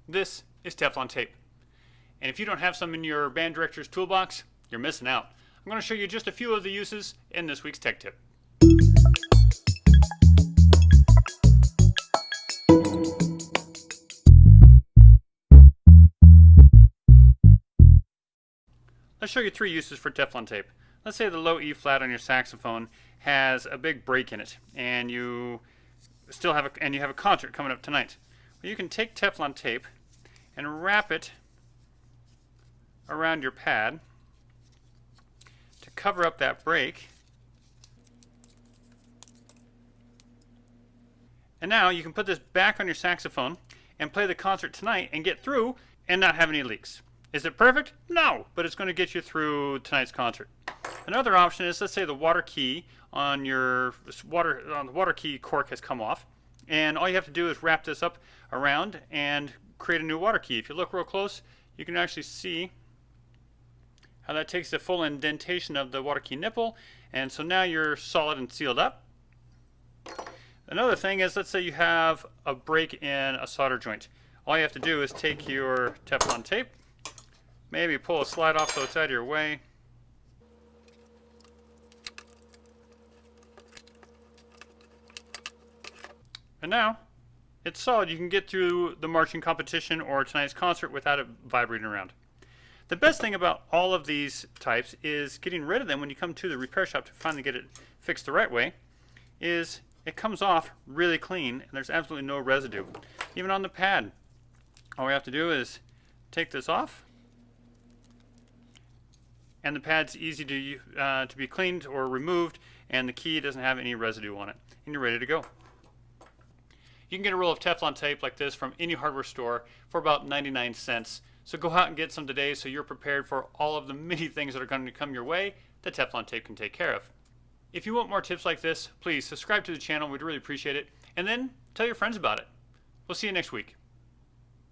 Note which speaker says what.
Speaker 1: This is Teflon tape. And if you don't have some in your band director's toolbox, you're missing out. I'm going to show you just a few of the uses in this week's tech tip. Let's show you 3 uses for Teflon tape. Let's say the low E flat on your saxophone has a big break in it, and you have a concert coming up tonight. Well, you can take Teflon tape and wrap it around your pad to cover up that break. And now you can put this back on your saxophone and play the concert tonight and get through and not have any leaks. Is it perfect? No, but it's going to get you through tonight's concert. Another option is, let's say the water key on the water key cork has come off, and all you have to do is wrap this up around and create a new water key. If you look real close, you can actually see how that takes the full indentation of the water key nipple, and so now you're solid and sealed up. Another thing is, let's say you have a break in a solder joint. All you have to do is take your Teflon tape, maybe pull a slide off so it's out of your way. And now it's solid. You can get through the marching competition or tonight's concert without it vibrating around. The best thing about all of these types is getting rid of them when you come to the repair shop to finally get it fixed the right way, is it comes off really clean and there's absolutely no residue. Even on the pad, all we have to do is take this off, and the pad's easy to be cleaned or removed, and the key doesn't have any residue on it, and you're ready to go. You can get a roll of Teflon tape like this from any hardware store for about 99 cents. So go out and get some today so you're prepared for all of the many things that are going to come your way that Teflon tape can take care of. If you want more tips like this, please subscribe to the channel. We'd really appreciate it. And then tell your friends about it. We'll see you next week.